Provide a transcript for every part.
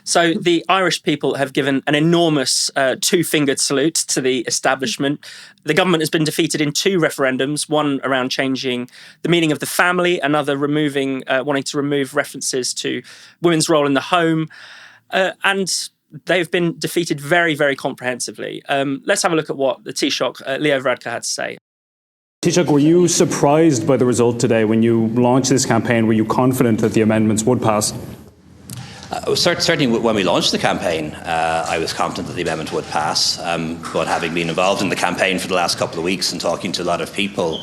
So the Irish people have given an enormous two-fingered salute to the establishment. The government has been defeated in 2 referendums, one around changing the meaning of the family, another wanting to remove references to women's role in the home. And they've been defeated very, very comprehensively. Let's have a look at what the Taoiseach, Leo Varadkar, had to say. Taoiseach, were you surprised by the result today when you launched this campaign? Were you confident that the amendments would pass? Certainly when we launched the campaign, I was confident that the amendment would pass. But having been involved in the campaign for the last couple of weeks and talking to a lot of people,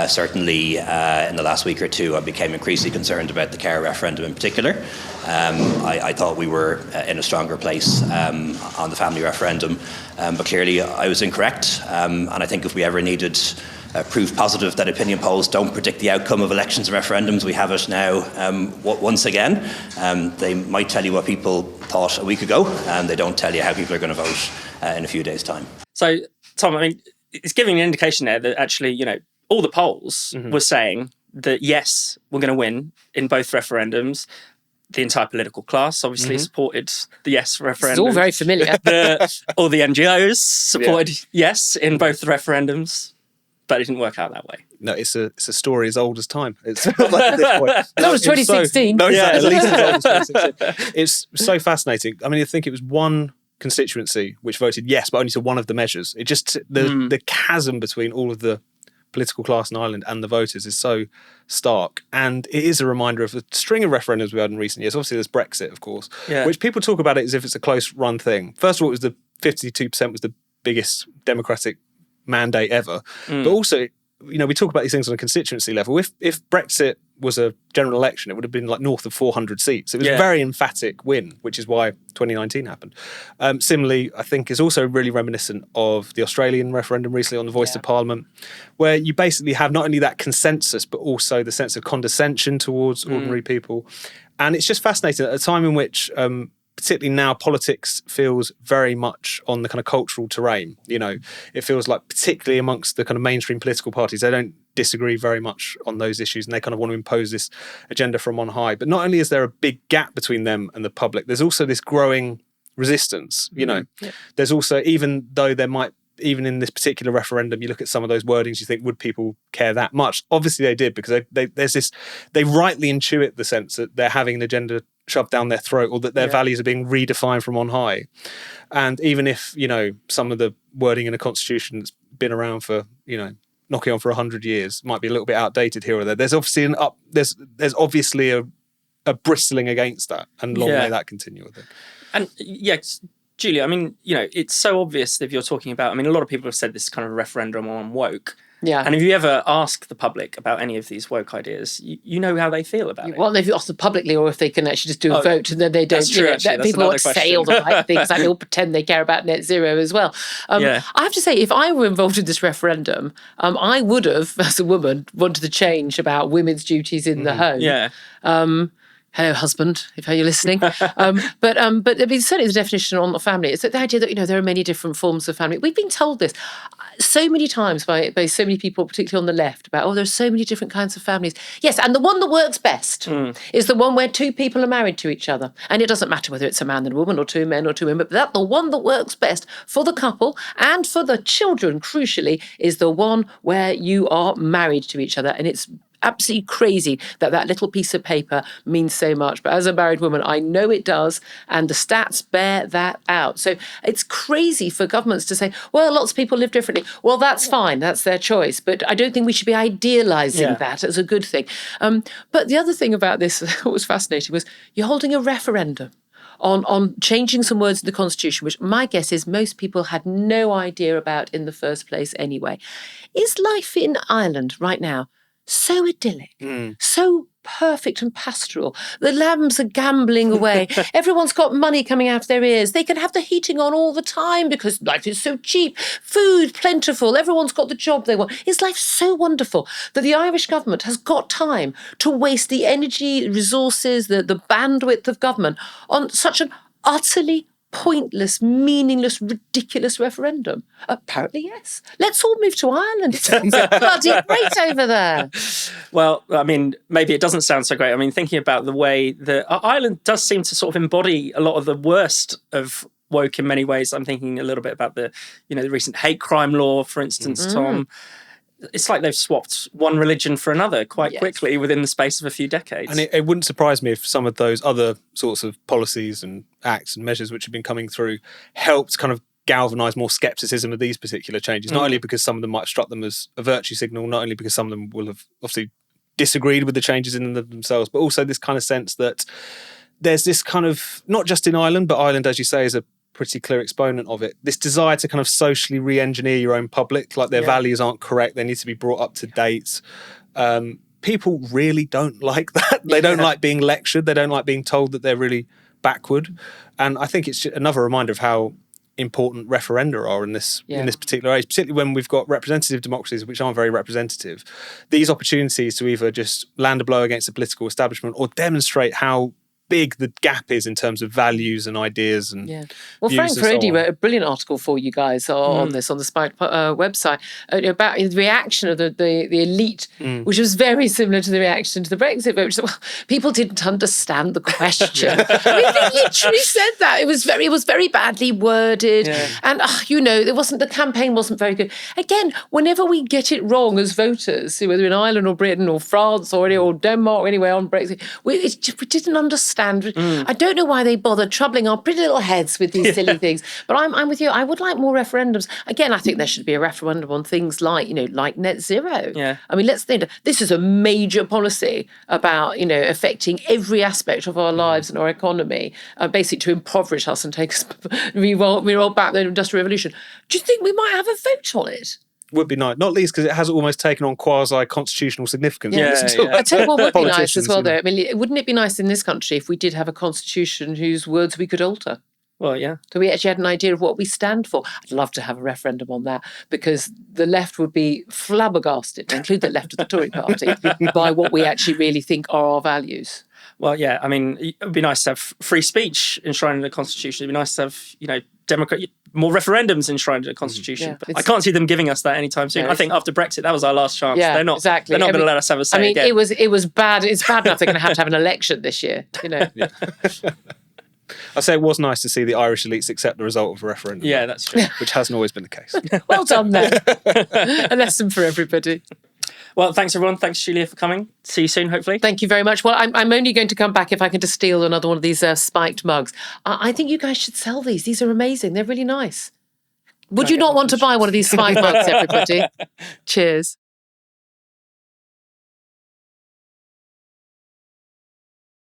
certainly in the last week or two, I became increasingly concerned about the care referendum in particular. I thought we were in a stronger place on the family referendum, but clearly I was incorrect. And I think if we ever needed proof positive that opinion polls don't predict the outcome of elections and referendums, we have it now once again. They might tell you what people thought a week ago, and they don't tell you how people are going to vote in a few days' time. So, Tom, I mean, it's giving an indication there that actually, all the polls were saying that, yes, we're going to win in both referendums. The entire political class obviously supported the yes referendum. It's all very familiar. All the NGOs supported yes in both the referendums. But it didn't work out that way. No, it's a story as old as time. It's not like at this point. That was 2016. At least as old as 2016. It's so fascinating. I mean, I think it was one constituency which voted yes, but only to one of the measures. It just the chasm between all of the political class in Ireland and the voters is so stark. And it is a reminder of a string of referendums we had in recent years. Obviously, there's Brexit, of course, which people talk about it as if it's a close-run thing. First of all, it was the 52% was the biggest democratic mandate ever. But also, we talk about these things on a constituency level. If Brexit was a general election, it would have been like north of 400 seats. It was a very emphatic win, which is why 2019 happened. Similarly, I think is also really reminiscent of the Australian referendum recently on the voice of Parliament, where you basically have not only that consensus, but also the sense of condescension towards ordinary people. And it's just fascinating at a time in which particularly now, politics feels very much on the kind of cultural terrain. It feels like, particularly amongst the kind of mainstream political parties, they don't disagree very much on those issues, and they kind of want to impose this agenda from on high. But not only is there a big gap between them and the public, there's also this growing resistance. There's also, even though there might, even in this particular referendum, you look at some of those wordings, you think, would people care that much? Obviously they did, because they rightly intuit the sense that they're having an agenda shoved down their throat, or that their values are being redefined from on high. And even if, some of the wording in a constitution that's been around for, knocking on for 100 years might be a little bit outdated here or there, there's obviously there's obviously a bristling against that, and long may that continue, I think. And Julia, I mean, it's so obvious if you're talking about, a lot of people have said this kind of referendum on woke. Yeah. And if you ever ask the public about any of these woke ideas, you know how they feel about it. Well, if you ask them publicly, or if they can actually just do a vote, and then they don't. That's true, that's people won't say all the right things. Like, they all pretend they care about net zero as well. I have to say, if I were involved in this referendum, I would have, as a woman, wanted to change about women's duties in the home. Yeah. Hello, husband, if you're listening. But certainly the definition on the family is that the idea that, there are many different forms of family. We've been told this so many times by so many people, particularly on the left, about, there's so many different kinds of families. Yes, and the one that works best is the one where 2 people are married to each other. And it doesn't matter whether it's a man and a woman, or 2 men or 2 women, but the one that works best for the couple and for the children, crucially, is the one where you are married to each other. And it's absolutely crazy that little piece of paper means so much. But as a married woman, I know it does, and the stats bear that out. So it's crazy for governments to say, well, lots of people live differently. Well, that's fine. That's their choice. But I don't think we should be idealising that as a good thing. But the other thing about this, what was fascinating, was you're holding a referendum on changing some words in the Constitution, which my guess is most people had no idea about in the first place anyway. Is life in Ireland right now so idyllic, so perfect and pastoral? The lambs are gambling away. Everyone's got money coming out of their ears. They can have the heating on all the time because life is so cheap. Food plentiful. Everyone's got the job they want. Is life so wonderful that the Irish government has got time to waste the energy, resources, the bandwidth of government on such an utterly pointless, meaningless, ridiculous referendum? Apparently, yes. Let's all move to Ireland. It sounds bloody great over there. Well, I mean, maybe it doesn't sound so great. I mean, thinking about the way that Ireland does seem to sort of embody a lot of the worst of woke in many ways. I'm thinking a little bit about the recent hate crime law, for instance, Tom. It's like they've swapped one religion for another quite quickly within the space of a few decades. And it wouldn't surprise me if some of those other sorts of policies and acts and measures which have been coming through helped kind of galvanise more scepticism of these particular changes, not only because some of them might have struck them as a virtue signal, not only because some of them will have obviously disagreed with the changes in them themselves, but also this kind of sense that there's this kind of, not just in Ireland, but Ireland, as you say, is a pretty clear exponent of it, this desire to kind of socially re-engineer your own public, like their values aren't correct, they need to be brought up to date. People really don't like that. They don't like being lectured, they don't like being told that they're really backward. And I think it's another reminder of how important referenda are in this particular age, particularly when we've got representative democracies which aren't very representative. These opportunities to either just land a blow against the political establishment or demonstrate how big the gap is in terms of values and ideas and well, views Frank and so Ferredi on. wrote a brilliant article for you guys on this on the Spike website about the reaction of the elite, which was very similar to the reaction to the Brexit vote. Which was, well, people didn't understand the question. I mean, they literally said that. It was very badly worded, and the campaign wasn't very good. Again, whenever we get it wrong as voters, whether in Ireland or Britain or France or Denmark or anywhere on Brexit, we didn't understand. I don't know why they bother troubling our pretty little heads with these silly things, but I'm with you. I would like more referendums. Again, I think there should be a referendum on things like net zero. Yeah. I mean, let's think. This is a major policy about affecting every aspect of our lives and our economy, basically to impoverish us and take us roll back the Industrial Revolution. Do you think we might have a vote on it? Would be nice, not least because it has almost taken on quasi-constitutional significance. I tell you what would be nice as well, though. I mean, wouldn't it be nice in this country if we did have a constitution whose words we could alter? Well, yeah. So we actually had an idea of what we stand for. I'd love to have a referendum on that because the left would be flabbergasted, include the left of the Tory party, by what we actually really think are our values. Well, yeah, I mean, it would be nice to have free speech enshrined in the Constitution. It would be nice to have, more referendums enshrined in the Constitution. But I can't see them giving us that anytime soon. I think after Brexit, that was our last chance. Yeah, they're not exactly. They're not going to let us have a say again. It was bad. It's bad enough they're going to have an election this year. I say it was nice to see the Irish elites accept the result of a referendum. Yeah, that's true. Which hasn't always been the case. Well done then. A lesson for everybody. Well, thanks everyone. Thanks, Julia, for coming. See you soon, hopefully. Thank you very much. Well, I'm only going to come back if I can just steal another one of these spiked mugs. I think you guys should sell these. These are amazing. They're really nice. Would you not want to buy one of these spiked mugs, everybody? Cheers.